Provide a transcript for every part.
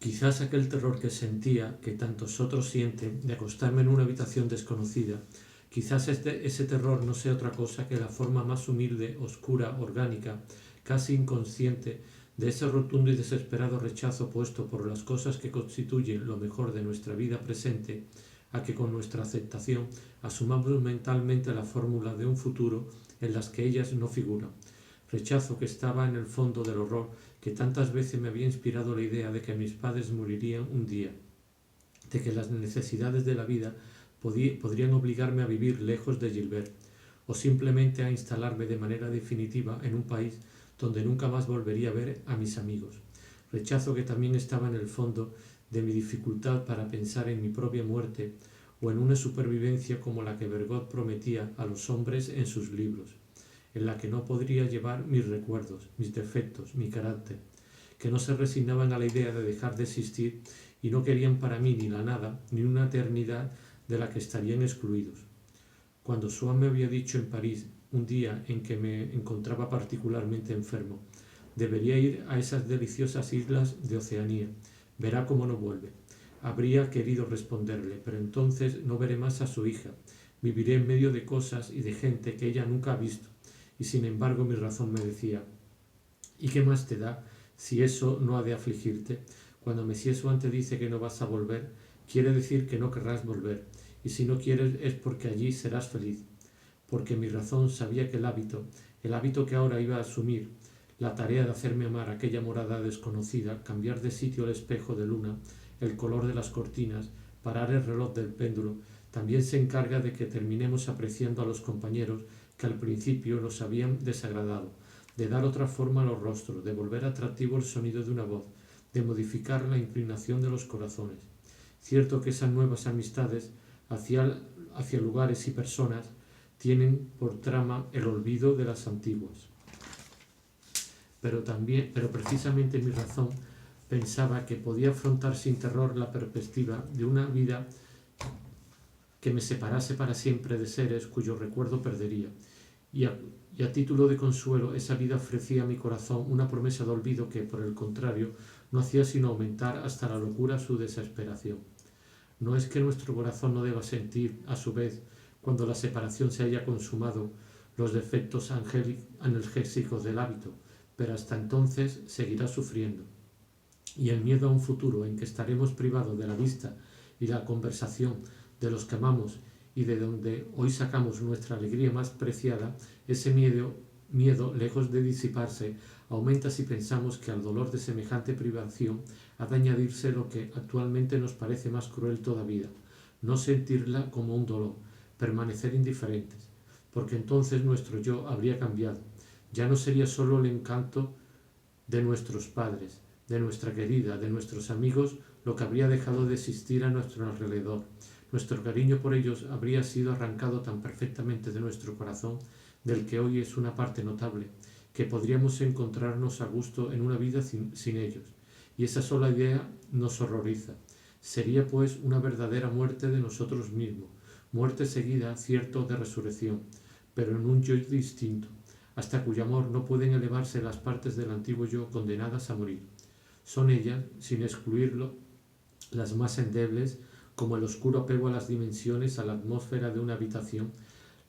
Quizás aquel terror que sentía, que tantos otros sienten, de acostarme en una habitación desconocida, quizás ese terror no sea otra cosa que la forma más humilde, oscura, orgánica, casi inconsciente, de ese rotundo y desesperado rechazo puesto por las cosas que constituyen lo mejor de nuestra vida presente, a que con nuestra aceptación asumamos mentalmente la fórmula de un futuro en las que ellas no figuran. Rechazo que estaba en el fondo del horror que tantas veces me había inspirado la idea de que mis padres morirían un día, de que las necesidades de la vida podrían obligarme a vivir lejos de Gilbert, o simplemente a instalarme de manera definitiva en un país donde nunca más volvería a ver a mis amigos. Rechazo que también estaba en el fondo de mi dificultad para pensar en mi propia muerte o en una supervivencia como la que Bergot prometía a los hombres en sus libros, en la que no podría llevar mis recuerdos, mis defectos, mi carácter, que no se resignaban a la idea de dejar de existir y no querían para mí ni la nada, ni una eternidad de la que estarían excluidos. Cuando Swann me había dicho en París, un día en que me encontraba particularmente enfermo, debería ir a esas deliciosas islas de Oceanía, verá cómo no vuelve. Habría querido responderle, pero entonces no veré más a su hija, viviré en medio de cosas y de gente que ella nunca ha visto, y sin embargo mi razón me decía, ¿y qué más te da si eso no ha de afligirte? Cuando Monsieur Swann te dice que no vas a volver, quiere decir que no querrás volver, y si no quieres es porque allí serás feliz. Porque mi razón sabía que el hábito que ahora iba a asumir, la tarea de hacerme amar aquella morada desconocida, cambiar de sitio el espejo de luna, el color de las cortinas, parar el reloj del péndulo, también se encarga de que terminemos apreciando a los compañeros que al principio nos habían desagradado, de dar otra forma a los rostros, de volver atractivo el sonido de una voz, de modificar la inclinación de los corazones. Cierto que esas nuevas amistades hacia lugares y personas tienen por trama el olvido de las antiguas. Pero precisamente mi razón pensaba que podía afrontar sin terror la perspectiva de una vida que me separase para siempre de seres cuyo recuerdo perdería. Y a título de consuelo, esa vida ofrecía a mi corazón una promesa de olvido que, por el contrario, no hacía sino aumentar hasta la locura su desesperación. No es que nuestro corazón no deba sentir, a su vez, cuando la separación se haya consumado, los defectos analgésicos del hábito, pero hasta entonces seguirá sufriendo. Y el miedo a un futuro en que estaremos privados de la vista y la conversación de los que amamos y de donde hoy sacamos nuestra alegría más preciada, ese miedo, lejos de disiparse, aumenta si pensamos que al dolor de semejante privación ha de añadirse lo que actualmente nos parece más cruel todavía, no sentirla como un dolor, permanecer indiferentes, porque entonces nuestro yo habría cambiado, ya no sería solo el encanto de nuestros padres, de nuestra querida, de nuestros amigos, lo que habría dejado de existir a nuestro alrededor. Nuestro cariño por ellos habría sido arrancado tan perfectamente de nuestro corazón, del que hoy es una parte notable, que podríamos encontrarnos a gusto en una vida sin ellos. Y esa sola idea nos horroriza. Sería pues una verdadera muerte de nosotros mismos, muerte seguida, cierto, de resurrección, pero en un yo distinto, hasta cuyo amor no pueden elevarse las partes del antiguo yo condenadas a morir. Son ellas, sin excluirlo, las más endebles, como el oscuro apego a las dimensiones, a la atmósfera de una habitación,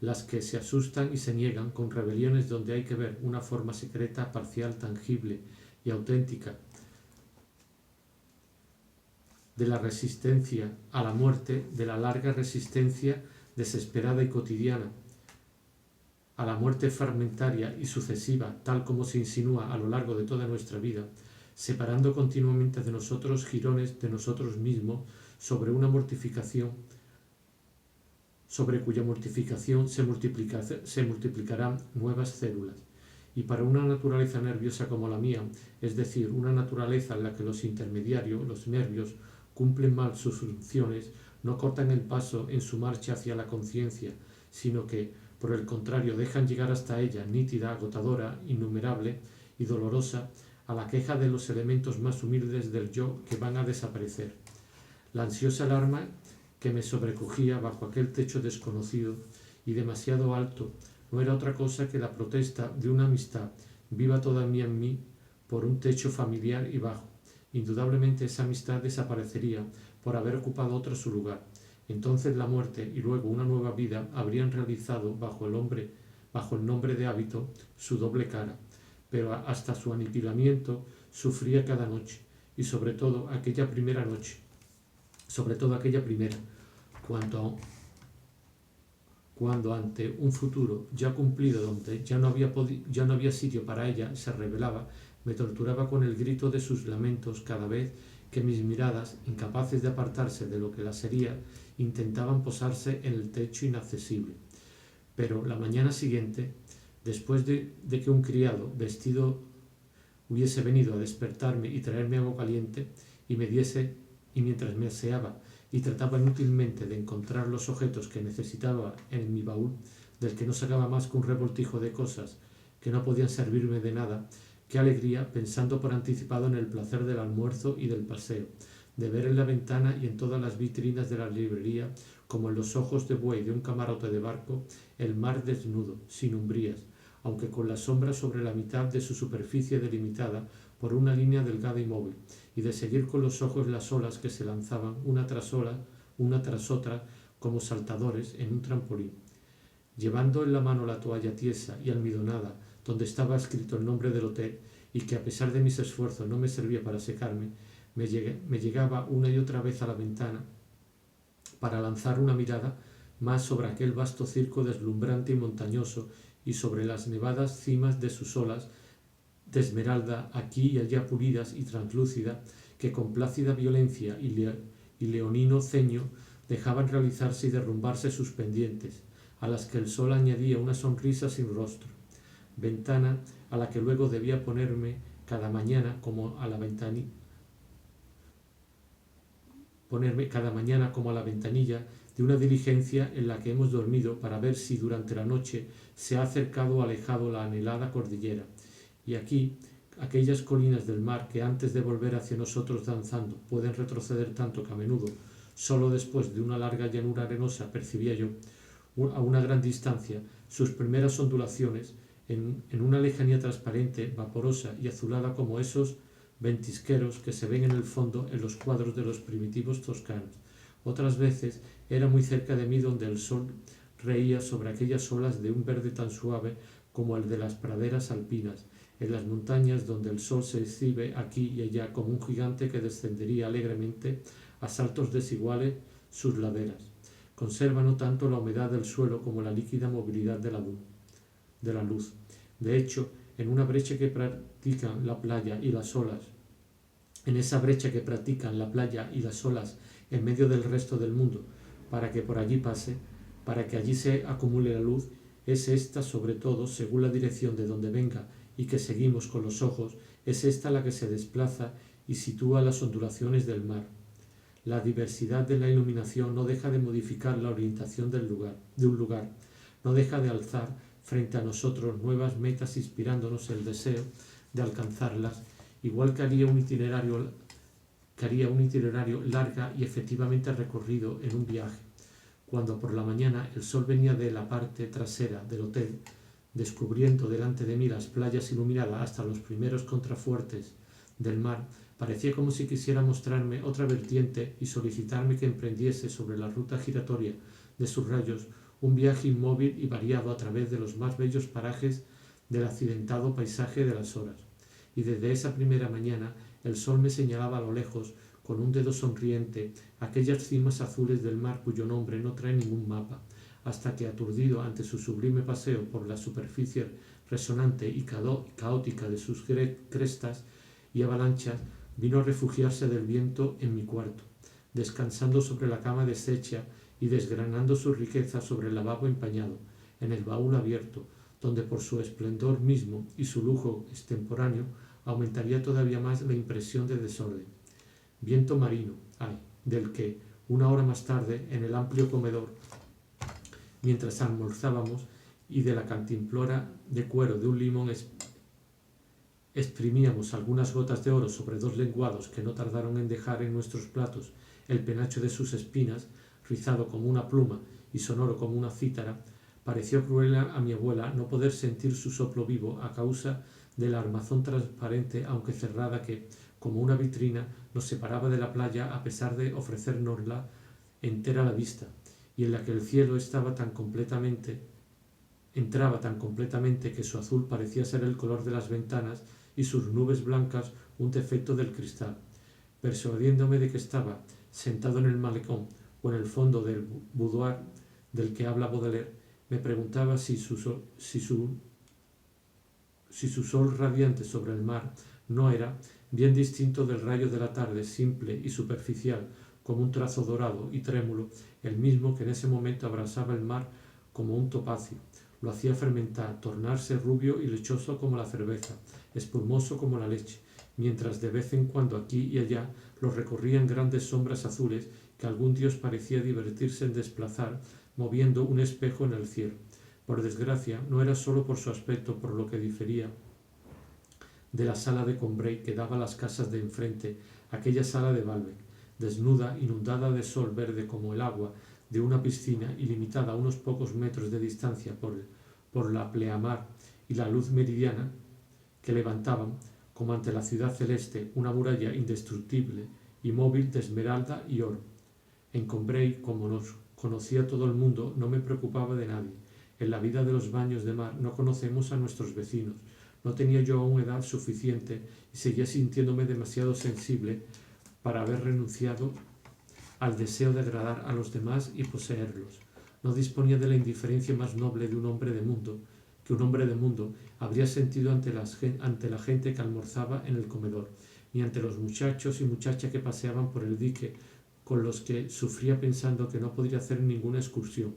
las que se asustan y se niegan con rebeliones donde hay que ver una forma secreta, parcial, tangible y auténtica de la resistencia a la muerte, de la larga resistencia desesperada y cotidiana a la muerte fragmentaria y sucesiva, tal como se insinúa a lo largo de toda nuestra vida, separando continuamente de nosotros jirones de nosotros mismos sobre una mortificación, sobre cuya mortificación se multiplicarán nuevas células. Y para una naturaleza nerviosa como la mía, es decir, una naturaleza en la que los intermediarios, los nervios, cumplen mal sus funciones, no cortan el paso en su marcha hacia la conciencia, sino que, por el contrario, dejan llegar hasta ella, nítida, agotadora, innumerable y dolorosa, a la queja de los elementos más humildes del yo que van a desaparecer. La ansiosa alarma que me sobrecogía bajo aquel techo desconocido y demasiado alto no era otra cosa que la protesta de una amistad viva todavía en mí por un techo familiar y bajo, Indudablemente esa amistad desaparecería por haber ocupado otro su lugar. Entonces la muerte y luego una nueva vida habrían realizado bajo el nombre de hábito su doble cara, pero hasta su aniquilamiento sufría cada noche, y sobre todo aquella primera, cuando ante un futuro ya cumplido donde ya no había sitio para ella se revelaba, me torturaba con el grito de sus lamentos cada vez que mis miradas, incapaces de apartarse de lo que las hería, intentaban posarse en el techo inaccesible. Pero la mañana siguiente, después de que un criado vestido hubiese venido a despertarme y traerme agua caliente, y mientras me aseaba y trataba inútilmente de encontrar los objetos que necesitaba en mi baúl, del que no sacaba más que un revoltijo de cosas que no podían servirme de nada, qué alegría, pensando por anticipado en el placer del almuerzo y del paseo, de ver en la ventana y en todas las vitrinas de la librería, como en los ojos de buey de un camarote de barco, el mar desnudo, sin umbrías, aunque con la sombra sobre la mitad de su superficie delimitada por una línea delgada y móvil, y de seguir con los ojos las olas que se lanzaban una tras otra, como saltadores en un trampolín. Llevando en la mano la toalla tiesa y almidonada donde estaba escrito el nombre del hotel, y que a pesar de mis esfuerzos no me servía para secarme, me llegaba una y otra vez a la ventana para lanzar una mirada más sobre aquel vasto circo deslumbrante y montañoso, y sobre las nevadas cimas de sus olas de esmeralda aquí y allá pulidas y translúcida, que con plácida violencia y leonino ceño dejaban realizarse y derrumbarse sus pendientes, a las que el sol añadía una sonrisa sin rostro. Ventana a la que luego debía ponerme cada mañana como a la ventanilla de una diligencia en la que hemos dormido, para ver si durante la noche se ha acercado o alejado la anhelada cordillera. Y aquí, aquellas colinas del mar que antes de volver hacia nosotros danzando pueden retroceder tanto que a menudo, solo después de una larga llanura arenosa, percibía yo, a una gran distancia, sus primeras ondulaciones, en una lejanía transparente, vaporosa y azulada como esos ventisqueros que se ven en el fondo en los cuadros de los primitivos toscanos. Otras veces era muy cerca de mí, donde el sol reía sobre aquellas olas de un verde tan suave como el de las praderas alpinas, en las montañas donde el sol se exhibe aquí y allá como un gigante que descendería alegremente a saltos desiguales sus laderas. Conserva no tanto la humedad del suelo como la líquida movilidad de la luz. De hecho, en esa brecha que practican la playa y las olas en medio del resto del mundo, para que por allí pase, para que allí se acumule la luz, es esta sobre todo, según la dirección de donde venga y que seguimos con los ojos, es esta la que se desplaza y sitúa las ondulaciones del mar. La diversidad de la iluminación no deja de modificar la orientación de un lugar, no deja de alzar frente a nosotros nuevas metas, inspirándonos el deseo de alcanzarlas, igual que haría un itinerario larga y efectivamente recorrido en un viaje. Cuando por la mañana el sol venía de la parte trasera del hotel, descubriendo delante de mí las playas iluminadas hasta los primeros contrafuertes del mar, parecía como si quisiera mostrarme otra vertiente y solicitarme que emprendiese sobre la ruta giratoria de sus rayos un viaje inmóvil y variado a través de los más bellos parajes del accidentado paisaje de las horas. Y desde esa primera mañana el sol me señalaba a lo lejos con un dedo sonriente aquellas cimas azules del mar cuyo nombre no trae ningún mapa, hasta que, aturdido ante su sublime paseo por la superficie resonante y caótica de sus crestas y avalanchas, vino a refugiarse del viento en mi cuarto, descansando sobre la cama deshecha y desgranando su riqueza sobre el lavabo empañado, en el baúl abierto, donde por su esplendor mismo y su lujo extemporáneo aumentaría todavía más la impresión de desorden. Viento marino, del que, una hora más tarde, en el amplio comedor, mientras almorzábamos, y de la cantimplora de cuero de un limón exprimíamos algunas gotas de oro sobre 2 lenguados que no tardaron en dejar en nuestros platos el penacho de sus espinas, rizado como una pluma y sonoro como una cítara, pareció cruel a mi abuela no poder sentir su soplo vivo a causa de la armazón transparente, aunque cerrada, que, como una vitrina, nos separaba de la playa a pesar de ofrecérnosla entera a la vista, y en la que el cielo entraba tan completamente que su azul parecía ser el color de las ventanas y sus nubes blancas un defecto del cristal. Persuadiéndome de que estaba sentado en el malecón o en el fondo del boudoir del que habla Baudelaire, me preguntaba si su sol radiante sobre el mar no era, bien distinto del rayo de la tarde, simple y superficial, como un trazo dorado y trémulo, el mismo que en ese momento abrasaba el mar como un topacio, lo hacía fermentar, tornarse rubio y lechoso como la cerveza, espumoso como la leche, mientras de vez en cuando aquí y allá lo recorrían grandes sombras azules que algún dios parecía divertirse en desplazar, moviendo un espejo en el cielo. Por desgracia, no era sólo por su aspecto por lo que difería de la sala de Combray que daba a las casas de enfrente, aquella sala de Balbec, desnuda, inundada de sol verde como el agua de una piscina y limitada a unos pocos metros de distancia por la pleamar y la luz meridiana que levantaban, como ante la ciudad celeste, una muralla indestructible y móvil de esmeralda y oro. En Combray, como nos conocía todo el mundo, no me preocupaba de nadie. En la vida de los baños de mar no conocemos a nuestros vecinos. No tenía yo aún edad suficiente y seguía sintiéndome demasiado sensible para haber renunciado al deseo de agradar a los demás y poseerlos. No disponía de la indiferencia más noble de un hombre de mundo, que un hombre de mundo habría sentido ante la gente que almorzaba en el comedor, ni ante los muchachos y muchachas que paseaban por el dique, con los que sufría pensando que no podría hacer ninguna excursión,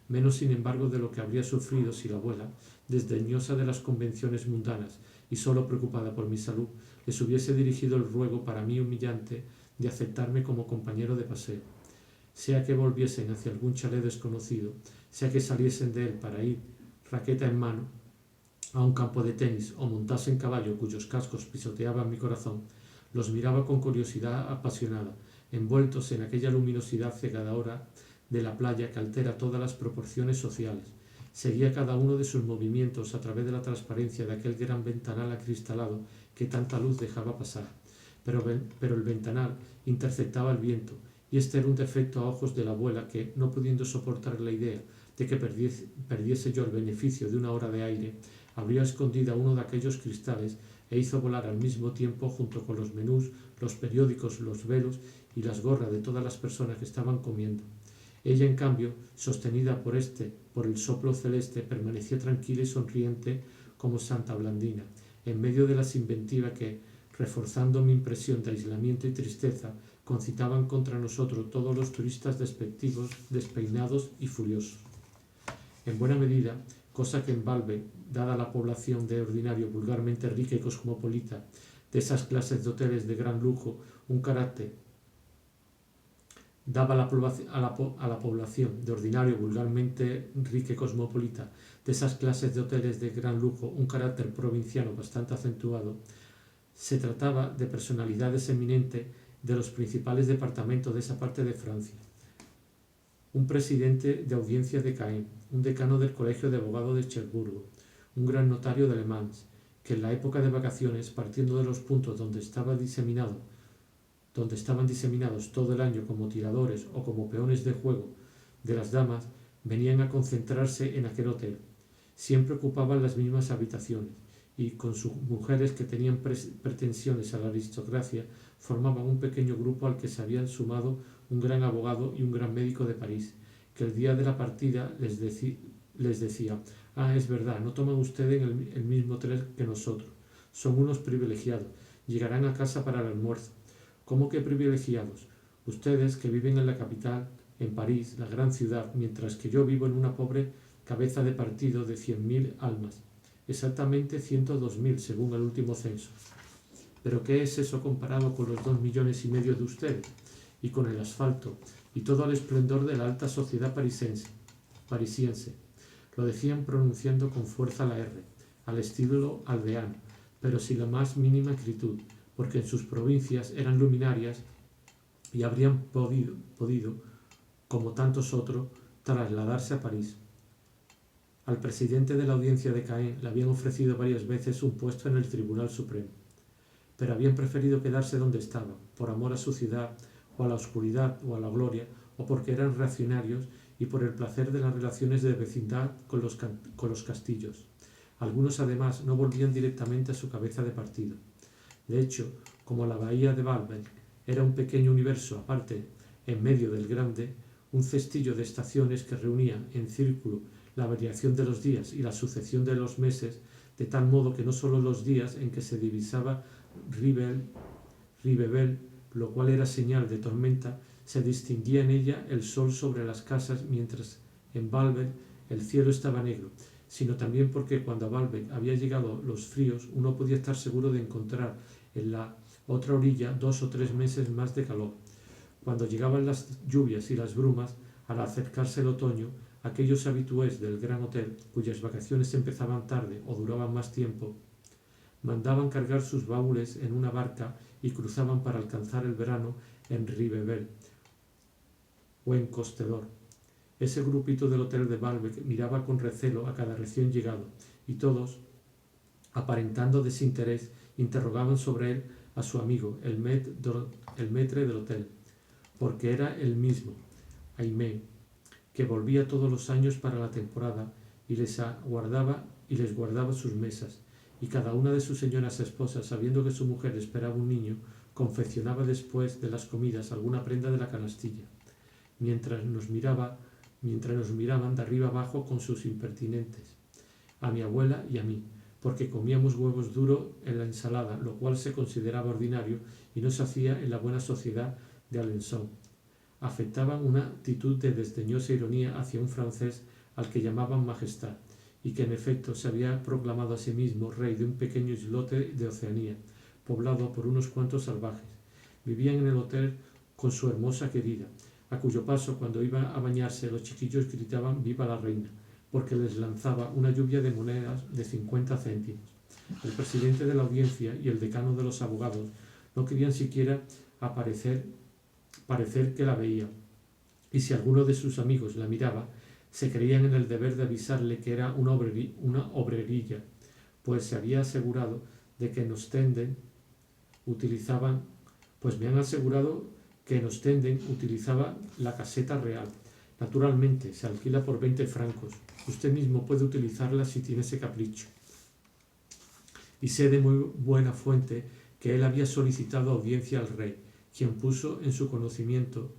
menos sin embargo de lo que habría sufrido si la abuela, desdeñosa de las convenciones mundanas y sólo preocupada por mi salud, les hubiese dirigido el ruego para mí humillante de aceptarme como compañero de paseo. Sea que volviesen hacia algún chalet desconocido, sea que saliesen de él para ir, raqueta en mano, a un campo de tenis o montasen caballo cuyos cascos pisoteaban mi corazón, los miraba con curiosidad apasionada, envueltos en aquella luminosidad cegadora de la playa que altera todas las proporciones sociales. Seguía cada uno de sus movimientos a través de la transparencia de aquel gran ventanal acristalado que tanta luz dejaba pasar. Pero el ventanal interceptaba el viento, y este era un defecto a ojos de la abuela que, no pudiendo soportar la idea de que perdiese yo el beneficio de una hora de aire, abrió a escondida uno de aquellos cristales e hizo volar al mismo tiempo, junto con los menús, los periódicos, los velos y las gorras de todas las personas que estaban comiendo. Ella, en cambio, sostenida por el soplo celeste, permanecía tranquila y sonriente como Santa Blandina, en medio de las inventivas que, reforzando mi impresión de aislamiento y tristeza, concitaban contra nosotros todos los turistas despectivos, despeinados y furiosos. En buena medida, cosa que en Balbec, dada la población de ordinario vulgarmente rica y cosmopolita, de esas clases de hoteles de gran lujo, un carácter daba a la población de ordinario vulgarmente rica y cosmopolita, de esas clases de hoteles de gran lujo, un carácter provinciano bastante acentuado. Se trataba de personalidades eminentes de los principales departamentos de esa parte de Francia. Un presidente de audiencia de Caen, un decano del Colegio de Abogados de Cherbourg, un gran notario de Le Mans, que en la época de vacaciones, partiendo de los puntos donde estaban diseminados todo el año como tiradores o como peones de juego de las damas, venían a concentrarse en aquel hotel. Siempre ocupaban las mismas habitaciones y, con sus mujeres que tenían pretensiones a la aristocracia, formaban un pequeño grupo al que se habían sumado un gran abogado y un gran médico de París, que el día de la partida les decía: «Ah, es verdad, no toman ustedes el mismo tren que nosotros. Son unos privilegiados. Llegarán a casa para el almuerzo». «¿Cómo que privilegiados? Ustedes que viven en la capital, en París, la gran ciudad, mientras que yo vivo en una pobre cabeza de partido de 100.000 almas. Exactamente 102.000, según el último censo. Pero ¿qué es eso comparado con los 2,5 millones de ustedes? Y con el asfalto y todo el esplendor de la alta sociedad parisiense». Lo decían pronunciando con fuerza la R, al estilo aldeano, pero sin la más mínima acritud, porque en sus provincias eran luminarias y habrían podido, como tantos otros, trasladarse a París. Al presidente de la audiencia de Caen le habían ofrecido varias veces un puesto en el Tribunal Supremo. pero habían preferido quedarse donde estaban, por amor a su ciudad, o a la oscuridad, o a la gloria, o porque eran reaccionarios y por el placer de las relaciones de vecindad con los castillos. Algunos además no volvían directamente a su cabeza de partido. De hecho, como la bahía de Baalbek era un pequeño universo aparte en medio del grande, un cestillo de estaciones que reunía en círculo la variación de los días y la sucesión de los meses, de tal modo que no solo los días en que se divisaba Ribebel, lo cual era señal de tormenta, se distinguía en ella el sol sobre las casas, mientras en Baalbek el cielo estaba negro, sino también porque cuando a Baalbek había llegado los fríos, uno podía estar seguro de encontrar en la otra orilla 2 o 3 meses más de calor. Cuando llegaban las lluvias y las brumas, al acercarse el otoño, aquellos habitués del Gran Hotel, cuyas vacaciones empezaban tarde o duraban más tiempo, mandaban cargar sus baúles en una barca y cruzaban para alcanzar el verano en Ribebel o en Costedor. Ese grupito del hotel de Baalbek miraba con recelo a cada recién llegado, y todos, aparentando desinterés, interrogaban sobre él a su amigo, el maître del hotel, porque era el mismo, Aimé, que volvía todos los años para la temporada y les guardaba sus mesas, y cada una de sus señoras esposas, sabiendo que su mujer esperaba un niño, confeccionaba después de las comidas alguna prenda de la canastilla, mientras nos miraban de arriba abajo con sus impertinentes, a mi abuela y a mí, porque comíamos huevos duros en la ensalada, lo cual se consideraba ordinario y no se hacía en la buena sociedad de Alençon. Afectaban una actitud de desdeñosa ironía hacia un francés al que llamaban Majestad, y que en efecto se había proclamado a sí mismo rey de un pequeño islote de Oceanía, poblado por unos cuantos salvajes. Vivían en el hotel con su hermosa querida, a cuyo paso cuando iba a bañarse los chiquillos gritaban «Viva la reina», porque les lanzaba una lluvia de monedas de 50 céntimos. El presidente de la audiencia y el decano de los abogados no querían siquiera parecer que la veía, y si alguno de sus amigos la miraba, se creían en el deber de avisarle que era una obrerilla, pues se había asegurado de que en Ostende utilizaban, pues me han asegurado que en Ostende utilizaba la caseta real. Naturalmente, se alquila por 20 francos. Usted mismo puede utilizarla si tiene ese capricho. Y sé de muy buena fuente que él había solicitado audiencia al rey, quien puso en su conocimiento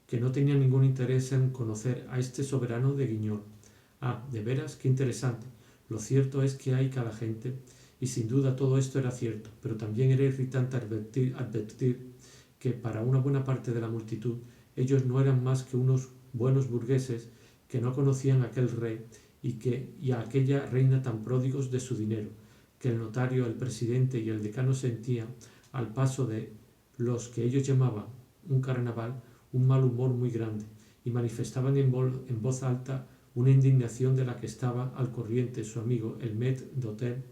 que no tenía ningún interés en conocer a este soberano de Guignol. Ah, de veras, qué interesante. Lo cierto es que hay cada gente, y sin duda todo esto era cierto, pero también era irritante advertir que para una buena parte de la multitud ellos no eran más que unos buenos burgueses que no conocían a aquel rey y a aquella reina tan pródigos de su dinero, que el notario, el presidente y el decano sentían, al paso de los que ellos llamaban un carnaval, un mal humor muy grande, y manifestaban en voz alta una indignación de la que estaba al corriente su amigo el maître d'hôtel,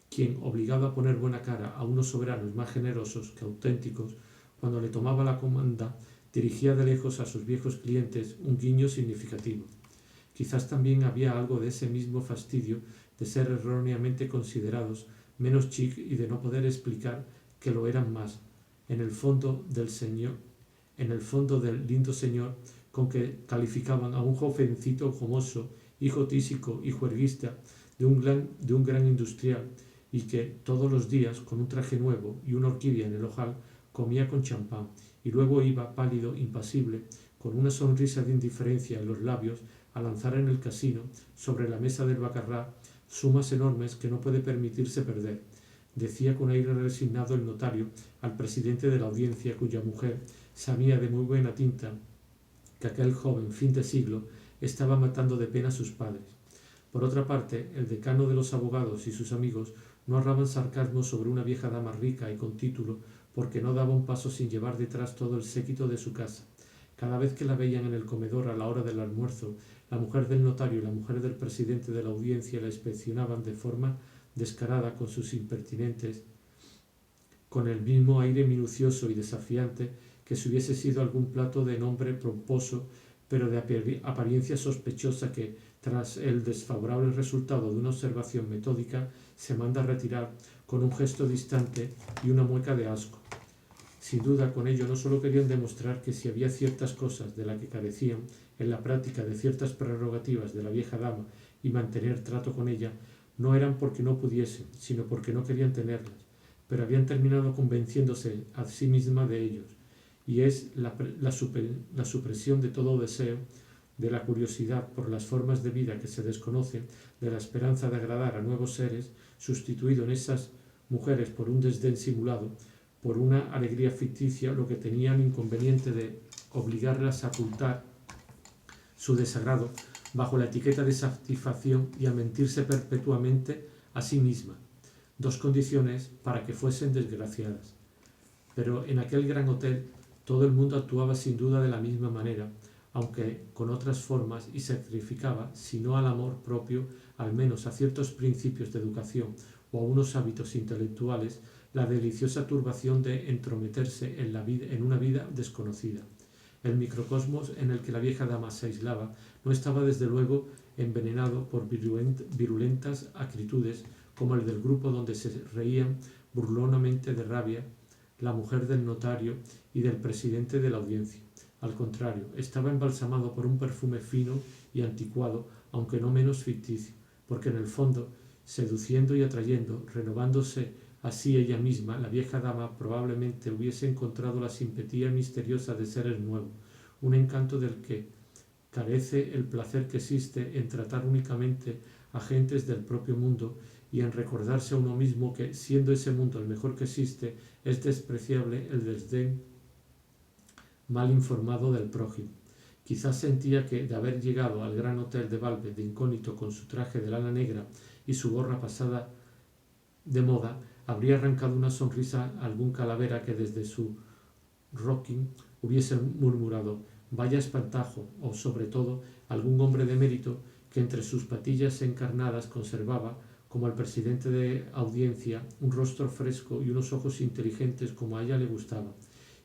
quien, obligado a poner buena cara a unos soberanos más generosos que auténticos, cuando le tomaba la comanda, dirigía de lejos a sus viejos clientes un guiño significativo. Quizás también había algo de ese mismo fastidio de ser erróneamente considerados menos chic y de no poder explicar que lo eran más, en el fondo del lindo señor con que calificaban a un jovencito famoso, hijo tísico y juerguista de un gran industrial, y que todos los días, con un traje nuevo y una orquídea en el ojal, comía con champán, y luego iba, pálido, impasible, con una sonrisa de indiferencia en los labios, a lanzar en el casino, sobre la mesa del baccarrà, sumas enormes que no puede permitirse perder, decía con aire resignado el notario al presidente de la audiencia, cuya mujer sabía de muy buena tinta que aquel joven fin de siglo estaba matando de pena a sus padres. Por otra parte, el decano de los abogados y sus amigos no ahorraban sarcasmo sobre una vieja dama rica y con título, porque no daba un paso sin llevar detrás todo el séquito de su casa. Cada vez que la veían en el comedor a la hora del almuerzo, la mujer del notario y la mujer del presidente de la audiencia la inspeccionaban de forma descarada con sus impertinentes, con el mismo aire minucioso y desafiante que si hubiese sido algún plato de nombre pomposo, pero de apariencia sospechosa que, tras el desfavorable resultado de una observación metódica, se manda a retirar con un gesto distante y una mueca de asco. Sin duda, con ello no solo querían demostrar que si había ciertas cosas de las que carecían en la práctica de ciertas prerrogativas de la vieja dama y mantener trato con ella, no eran porque no pudiesen, sino porque no querían tenerlas, pero habían terminado convenciéndose a sí misma de ellos, y es la supresión de todo deseo, de la curiosidad por las formas de vida que se desconocen, de la esperanza de agradar a nuevos seres, sustituido en esas mujeres por un desdén simulado, por una alegría ficticia, lo que tenía el inconveniente de obligarlas a ocultar su desagrado bajo la etiqueta de satisfacción y a mentirse perpetuamente a sí misma, dos condiciones para que fuesen desgraciadas. Pero en aquel gran hotel todo el mundo actuaba sin duda de la misma manera, aunque con otras formas, y sacrificaba, si no al amor propio, al menos a ciertos principios de educación o a unos hábitos intelectuales, la deliciosa turbación de entrometerse en una vida desconocida. El microcosmos en el que la vieja dama se aislaba no estaba desde luego envenenado por virulentas acritudes como el del grupo donde se reían burlonamente de rabia la mujer del notario y del presidente de la audiencia. Al contrario, estaba embalsamado por un perfume fino y anticuado, aunque no menos ficticio, porque en el fondo, seduciendo y atrayendo, renovándose así ella misma, la vieja dama probablemente hubiese encontrado la simpatía misteriosa de seres nuevos, un encanto del que carece el placer que existe en tratar únicamente a gentes del propio mundo y en recordarse a uno mismo que, siendo ese mundo el mejor que existe, es despreciable el desdén mal informado del prójimo. Quizás sentía que, de haber llegado al gran hotel de Valve de incógnito con su traje de lana negra y su gorra pasada de moda, habría arrancado una sonrisa a algún calavera que desde su rocking hubiese murmurado «vaya espantajo», o sobre todo algún hombre de mérito que entre sus patillas encarnadas conservaba, como al presidente de audiencia, un rostro fresco y unos ojos inteligentes como a ella le gustaba,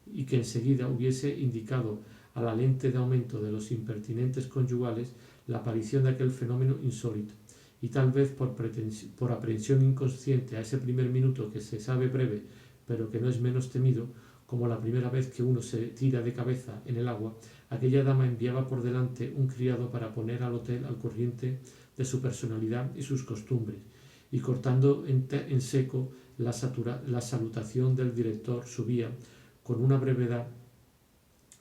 y que enseguida hubiese indicado a la lente de aumento de los impertinentes conyugales la aparición de aquel fenómeno insólito, y tal vez por aprehensión inconsciente a ese primer minuto que se sabe breve, pero que no es menos temido, como la primera vez que uno se tira de cabeza en el agua, aquella dama enviaba por delante un criado para poner al hotel al corriente de su personalidad y sus costumbres, y cortando en seco la salutación del director, subía, con una brevedad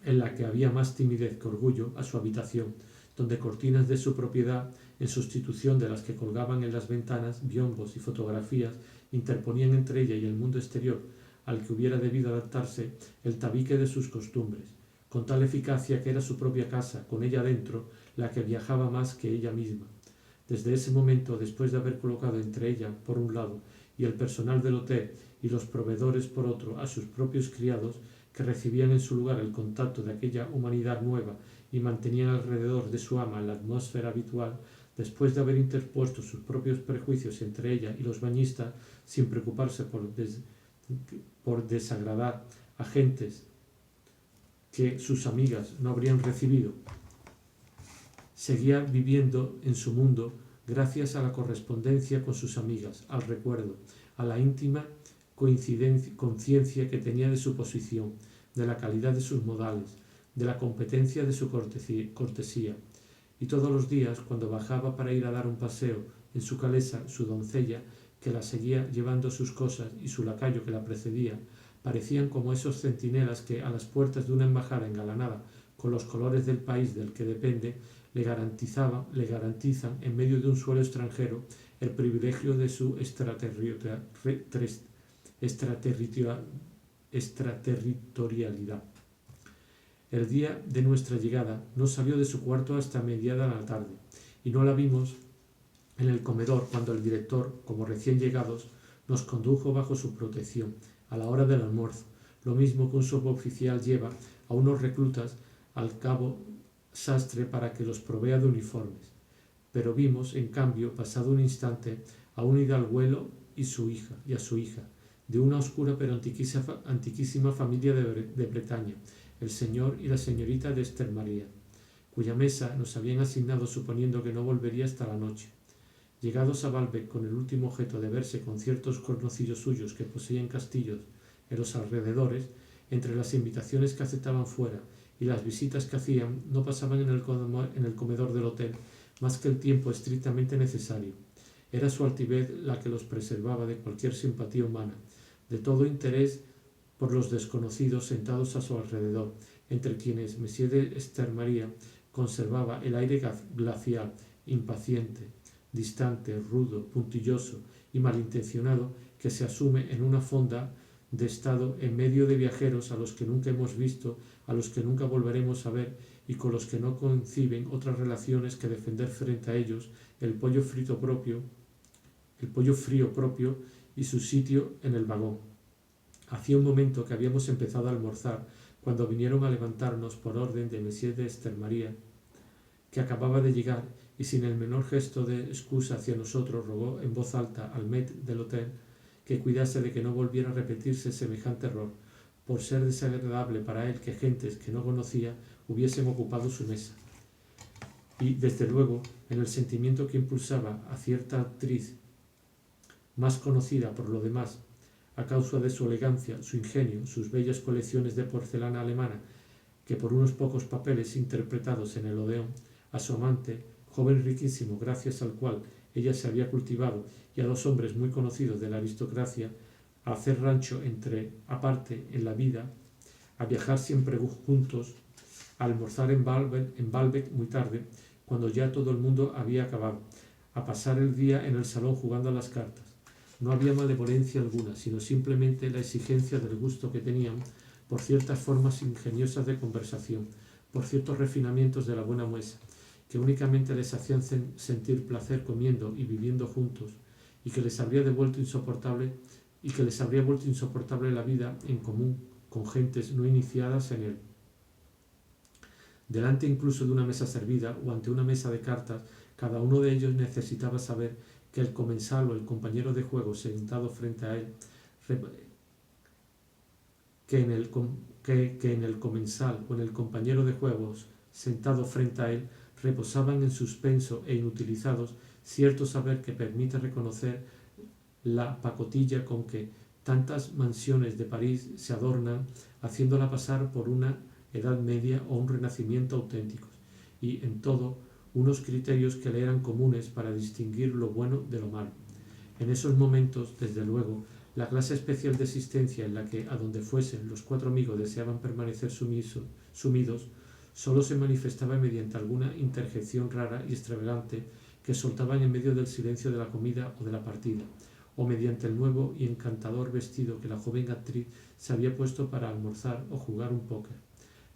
en la que había más timidez que orgullo, a su habitación, donde cortinas de su propiedad, en sustitución de las que colgaban en las ventanas, biombos y fotografías, interponían entre ella y el mundo exterior, al que hubiera debido adaptarse, el tabique de sus costumbres, con tal eficacia que era su propia casa, con ella dentro, la que viajaba más que ella misma. Desde ese momento, después de haber colocado entre ella, por un lado, y el personal del hotel y los proveedores por otro, a sus propios criados, que recibían en su lugar el contacto de aquella humanidad nueva y mantenían alrededor de su ama la atmósfera habitual, después de haber interpuesto sus propios prejuicios entre ella y los bañistas, sin preocuparse por desagradar a gentes que sus amigas no habrían recibido, seguía viviendo en su mundo gracias a la correspondencia con sus amigas, al recuerdo, a la íntima conciencia que tenía de su posición, de la calidad de sus modales, de la competencia de su cortesía. Y todos los días, cuando bajaba para ir a dar un paseo en su calesa, su doncella, que la seguía llevando sus cosas, y su lacayo que la precedía, parecían como esos centinelas que, a las puertas de una embajada engalanada con los colores del país del que depende, le garantizan, en medio de un suelo extranjero, el privilegio de su extraterritorialidad. El día de nuestra llegada no salió de su cuarto hasta mediada la tarde, y no la vimos en el comedor cuando el director, como recién llegados, nos condujo bajo su protección a la hora del almuerzo, lo mismo que un suboficial lleva a unos reclutas al cabo sastre para que los provea de uniformes. Pero vimos, en cambio, pasado un instante, a un hidalguelo y a su hija, de una oscura pero antiquísima familia de Bretaña, el señor y la señorita de Esther María, cuya mesa nos habían asignado suponiendo que no volvería hasta la noche. Llegados a Baalbek con el último objeto de verse con ciertos conocidos suyos que poseían castillos en los alrededores, entre las invitaciones que aceptaban fuera y las visitas que hacían, no pasaban en el comedor del hotel más que el tiempo estrictamente necesario. Era su altivez la que los preservaba de cualquier simpatía humana, de todo interés por los desconocidos sentados a su alrededor, entre quienes Monsieur de Estermaría conservaba el aire glacial, impaciente, distante, rudo, puntilloso y malintencionado que se asume en una fonda de estado en medio de viajeros a los que nunca hemos visto, a los que nunca volveremos a ver y con los que no conciben otras relaciones que defender frente a ellos el pollo frío propio y su sitio en el vagón. Hacía un momento que habíamos empezado a almorzar cuando vinieron a levantarnos por orden de Monsieur de Estermaría, que acababa de llegar y sin el menor gesto de excusa hacia nosotros rogó en voz alta al maître del hotel que cuidase de que no volviera a repetirse semejante error, por ser desagradable para él que gentes que no conocía hubiesen ocupado su mesa. Y, desde luego, en el sentimiento que impulsaba a cierta actriz más conocida por lo demás, a causa de su elegancia, su ingenio, sus bellas colecciones de porcelana alemana, que por unos pocos papeles interpretados en el Odeón, a su amante, joven riquísimo, gracias al cual ella se había cultivado, y a dos hombres muy conocidos de la aristocracia, a hacer rancho aparte en la vida, a viajar siempre juntos, a almorzar en Baalbek muy tarde, cuando ya todo el mundo había acabado, a pasar el día en el salón jugando a las cartas. No había malevolencia alguna, sino simplemente la exigencia del gusto que tenían por ciertas formas ingeniosas de conversación, por ciertos refinamientos de la buena mesa, que únicamente les hacían sentir placer comiendo y viviendo juntos, y que les habría vuelto insoportable la vida en común con gentes no iniciadas en él. Delante incluso de una mesa servida o ante una mesa de cartas, cada uno de ellos necesitaba saber que el comensal o el compañero de juego sentado frente a él, que en el comensal o en el compañero de juegos sentado frente a él reposaban en suspenso e inutilizados cierto saber que permite reconocer la pacotilla con que tantas mansiones de París se adornan, haciéndola pasar por una Edad Media o un Renacimiento auténticos, y en todo unos criterios que le eran comunes para distinguir lo bueno de lo malo. En esos momentos, desde luego, la clase especial de existencia en la que, a donde fuesen, los cuatro amigos deseaban permanecer sumidos, solo se manifestaba mediante alguna interjección rara y extravagante que soltaban en medio del silencio de la comida o de la partida, o mediante el nuevo y encantador vestido que la joven actriz se había puesto para almorzar o jugar un póker.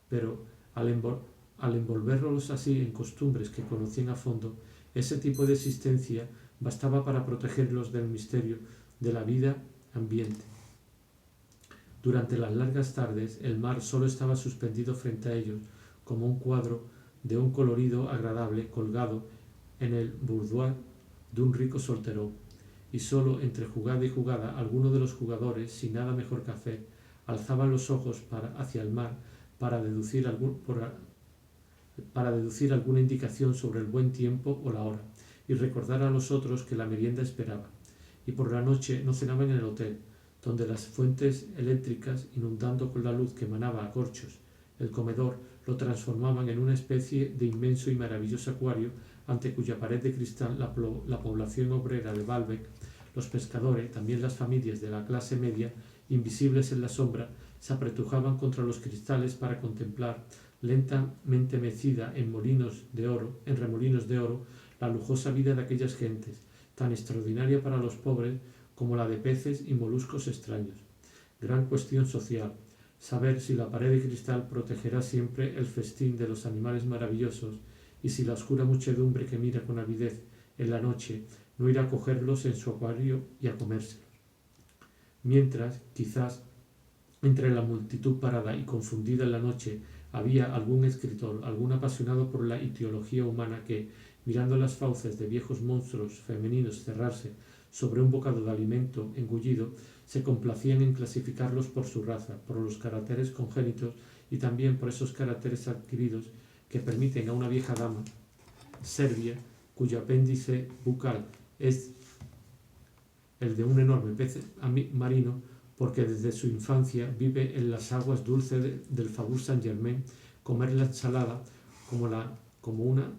Pero al envolverlos así en costumbres que conocían a fondo, ese tipo de existencia bastaba para protegerlos del misterio de la vida ambiente. Durante las largas tardes, el mar solo estaba suspendido frente a ellos, como un cuadro de un colorido agradable colgado en el boudoir de un rico solterón, y solo entre jugada y jugada alguno de los jugadores, sin nada mejor que hacer, alzaban los ojos hacia el mar para deducir alguna indicación sobre el buen tiempo o la hora, y recordar a los otros que la merienda esperaba. Y por la noche no cenaban en el hotel, donde las fuentes eléctricas, inundando con la luz que emanaba a corchos el comedor, lo transformaban en una especie de inmenso y maravilloso acuario ante cuya pared de cristal la población obrera de Baalbek, los pescadores, también las familias de la clase media, invisibles en la sombra, se apretujaban contra los cristales para contemplar, lentamente mecida en remolinos de oro, la lujosa vida de aquellas gentes, tan extraordinaria para los pobres como la de peces y moluscos extraños. Gran cuestión social, saber si la pared de cristal protegerá siempre el festín de los animales maravillosos y si la oscura muchedumbre que mira con avidez en la noche no irá a cogerlos en su acuario y a comérselos. Mientras, quizás, entre la multitud parada y confundida en la noche, había algún escritor, algún apasionado por la etiología humana que, mirando las fauces de viejos monstruos femeninos cerrarse sobre un bocado de alimento engullido, se complacían en clasificarlos por su raza, por los caracteres congénitos y también por esos caracteres adquiridos que permiten a una vieja dama serbia, cuyo apéndice bucal es el de un enorme pez marino, porque desde su infancia vive en las aguas dulces del Faubourg Saint-Germain, comer la ensalada como una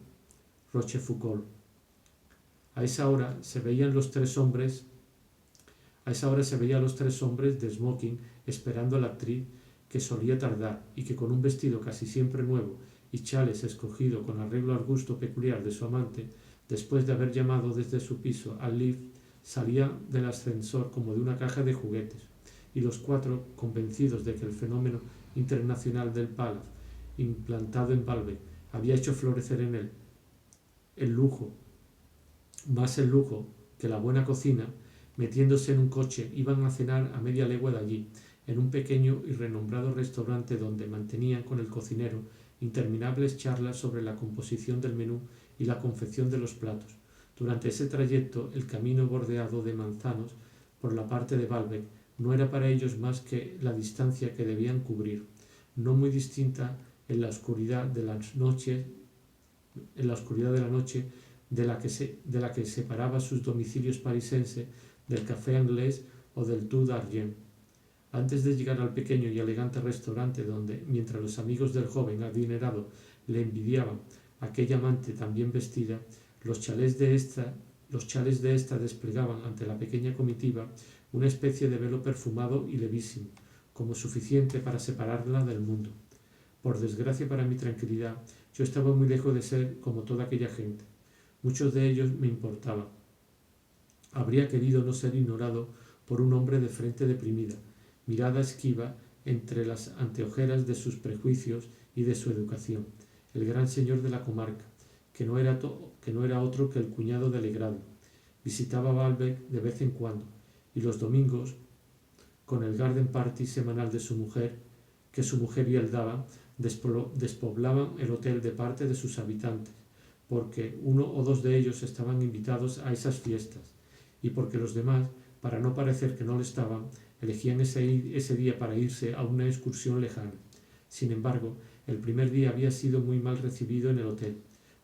Rochefoucauld. A esa hora se veían los tres hombres de smoking esperando a la actriz, que solía tardar y que con un vestido casi siempre nuevo y chales escogido con arreglo al gusto peculiar de su amante, después de haber llamado desde su piso al lift, salía del ascensor como de una caja de juguetes, y los cuatro, convencidos de que el fenómeno internacional del Palace, implantado en Baalbek, había hecho florecer en él el lujo, más el lujo que la buena cocina, metiéndose en un coche, iban a cenar a media legua de allí, en un pequeño y renombrado restaurante donde mantenían con el cocinero interminables charlas sobre la composición del menú y la confección de los platos. Durante ese trayecto, el camino bordeado de manzanos por la parte de Baalbek no era para ellos más que la distancia que debían cubrir, no muy distinta en la oscuridad de la noche de la que separaba sus domicilios parisenses del Café Anglés o del Tour d'Argent. Antes de llegar al pequeño y elegante restaurante donde, mientras los amigos del joven adinerado le envidiaban aquella amante tan bien vestida, los chales de esta desplegaban ante la pequeña comitiva una especie de velo perfumado y levísimo, como suficiente para separarla del mundo. Por desgracia para mi tranquilidad, yo estaba muy lejos de ser como toda aquella gente. Muchos de ellos me importaban. Habría querido no ser ignorado por un hombre de frente deprimida, mirada esquiva entre las anteojeras de sus prejuicios y de su educación, el gran señor de la comarca, que no era otro que el cuñado de Legrado. Visitaba Baalbek de vez en cuando, y los domingos, con el garden party semanal de su mujer, que su mujer y él daban, despoblaban el hotel de parte de sus habitantes, porque uno o dos de ellos estaban invitados a esas fiestas, y porque los demás, para no parecer que no lo estaban, elegían ese día para irse a una excursión lejana. Sin embargo, el primer día había sido muy mal recibido en el hotel,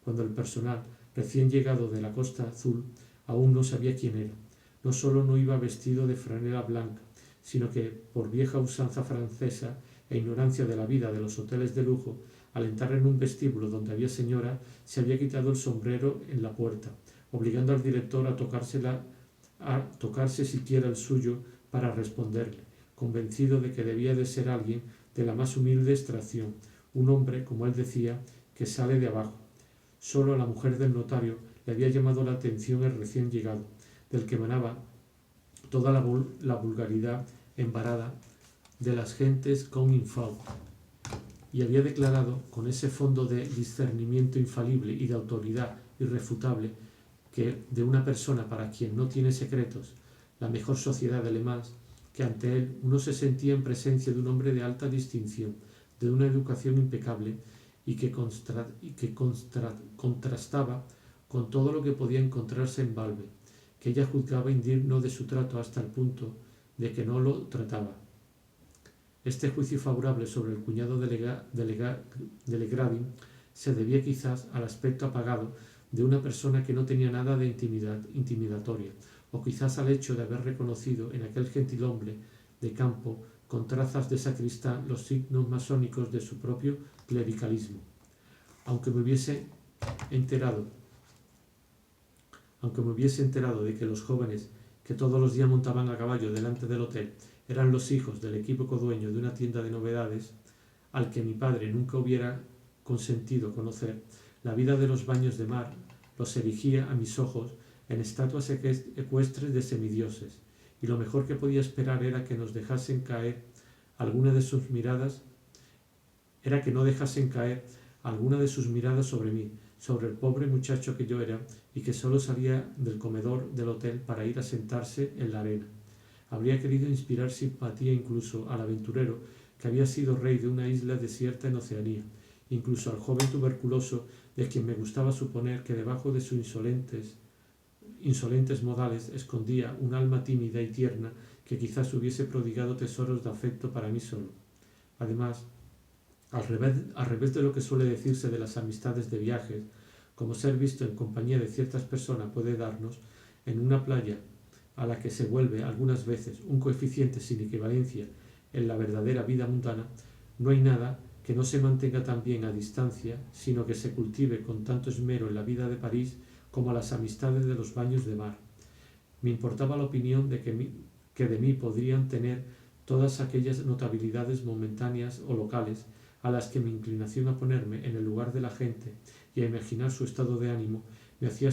cuando el personal, recién llegado de la Costa Azul, aún no sabía quién era. No solo no iba vestido de franela blanca, sino que, por vieja usanza francesa e ignorancia de la vida de los hoteles de lujo, al entrar en un vestíbulo donde había señora, se había quitado el sombrero en la puerta, obligando al director a tocarse siquiera el suyo para responderle, convencido de que debía de ser alguien de la más humilde extracción, un hombre, como él decía, que sale de abajo. Solo a la mujer del notario le había llamado la atención el recién llegado, del que emanaba toda la vulgaridad embarada de las gentes con infausto, y había declarado, con ese fondo de discernimiento infalible y de autoridad irrefutable, que de una persona para quien no tiene secretos, la mejor sociedad de Le Mans, que ante él uno se sentía en presencia de un hombre de alta distinción, de una educación impecable, y que contrastaba con todo lo que podía encontrarse en Baalbek, que ella juzgaba indigno de su trato hasta el punto de que no lo trataba. Este juicio favorable sobre el cuñado de Legradin se debía quizás al aspecto apagado de una persona que no tenía nada de intimidatoria, o quizás al hecho de haber reconocido en aquel gentilhombre de campo con trazas de sacristán los signos masónicos de su propio clericalismo. Aunque me hubiese enterado de que los jóvenes que todos los días montaban a caballo delante del hotel eran los hijos del equívoco dueño de una tienda de novedades, al que mi padre nunca hubiera consentido conocer, la vida de los baños de mar los erigía a mis ojos en estatuas ecuestres de semidioses, y lo mejor que podía esperar era que nos dejasen caer alguna de sus miradas, sobre mí, sobre el pobre muchacho que yo era y que solo salía del comedor del hotel para ir a sentarse en la arena. Habría querido inspirar simpatía incluso al aventurero que había sido rey de una isla desierta en Oceanía, incluso al joven tuberculoso de quien me gustaba suponer que debajo de sus insolentes modales escondía un alma tímida y tierna que quizás hubiese prodigado tesoros de afecto para mí solo. Además, Al revés de lo que suele decirse de las amistades de viajes, como ser visto en compañía de ciertas personas puede darnos, en una playa a la que se vuelve algunas veces un coeficiente sin equivalencia en la verdadera vida mundana, no hay nada que no se mantenga tan bien a distancia, sino que se cultive con tanto esmero en la vida de París como las amistades de los baños de mar. Me importaba la opinión de que de mí podrían tener todas aquellas notabilidades momentáneas o locales a las que mi inclinación a ponerme en el lugar de la gente y a imaginar su estado de ánimo me hacía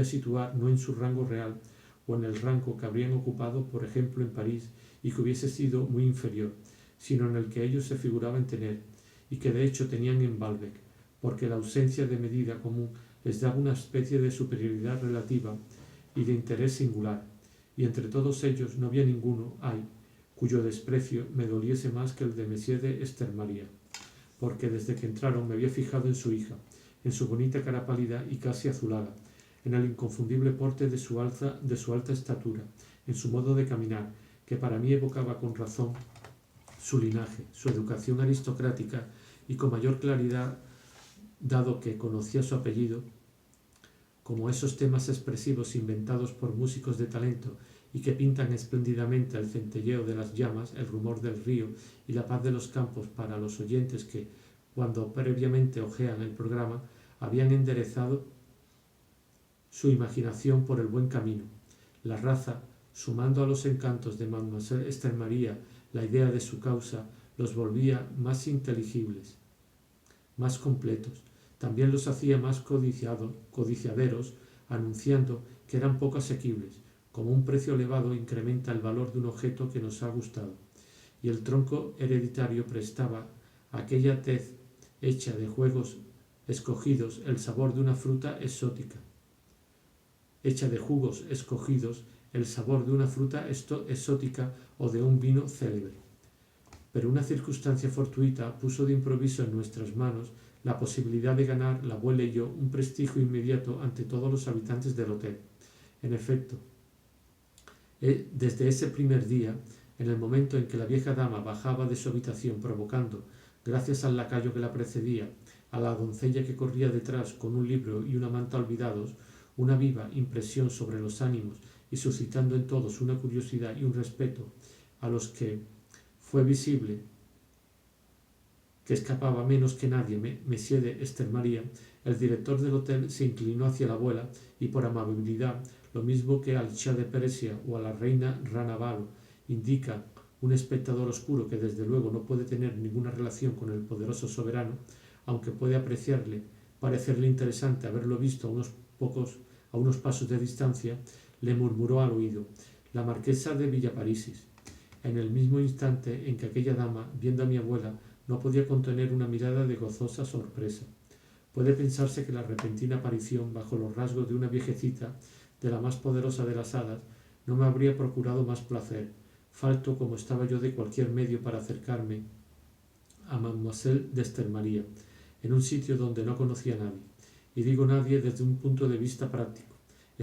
situar no en su rango real o en el rango que habrían ocupado, por ejemplo, en París y que hubiese sido muy inferior, sino en el que ellos se figuraban tener y que de hecho tenían en Balbec, porque la ausencia de medida común les daba una especie de superioridad relativa y de interés singular, y entre todos ellos no había ninguno, cuyo desprecio me doliese más que el de Monsieur de Estermaria, porque desde que entraron me había fijado en su hija, en su bonita cara pálida y casi azulada, en el inconfundible porte de su alta estatura, en su modo de caminar, que para mí evocaba con razón su linaje, su educación aristocrática y con mayor claridad, dado que conocía su apellido, como esos temas expresivos inventados por músicos de talento y que pintan espléndidamente el centelleo de las llamas, el rumor del río y la paz de los campos para los oyentes que, cuando previamente hojean el programa, habían enderezado su imaginación por el buen camino. La raza, sumando a los encantos de Mademoiselle Estermaria la idea de su causa, los volvía más inteligibles, más completos. También los hacía más codiciaderos, anunciando que eran poco asequibles, como un precio elevado incrementa el valor de un objeto que nos ha gustado, y el tronco hereditario prestaba a aquella tez hecha de juegos escogidos el sabor de una fruta exótica, hecha de jugos escogidos el sabor de una fruta exótica o de un vino célebre. Pero una circunstancia fortuita puso de improviso en nuestras manos la posibilidad de ganar, la abuela y yo, un prestigio inmediato ante todos los habitantes del hotel. En efecto, desde ese primer día, en el momento en que la vieja dama bajaba de su habitación provocando, gracias al lacayo que la precedía, a la doncella que corría detrás con un libro y una manta olvidados, una viva impresión sobre los ánimos y suscitando en todos una curiosidad y un respeto a los que fue visible que escapaba menos que nadie Monsieur de Estermaria, el director del hotel se inclinó hacia la abuela y por amabilidad, lo mismo que al Shah de Persia o a la reina Ranavalo indica un espectador oscuro que desde luego no puede tener ninguna relación con el poderoso soberano, aunque puede parecerle interesante haberlo visto a unos pasos de distancia, le murmuró al oído: la marquesa de Villaparisis. En el mismo instante en que aquella dama, viendo a mi abuela, no podía contener una mirada de gozosa sorpresa. Puede pensarse que la repentina aparición, bajo los rasgos de una viejecita, de la más poderosa de las hadas, no me habría procurado más placer, falto como estaba yo de cualquier medio para acercarme a Mademoiselle de Estermaria, en un sitio donde no conocía a nadie, y digo nadie desde un punto de vista práctico,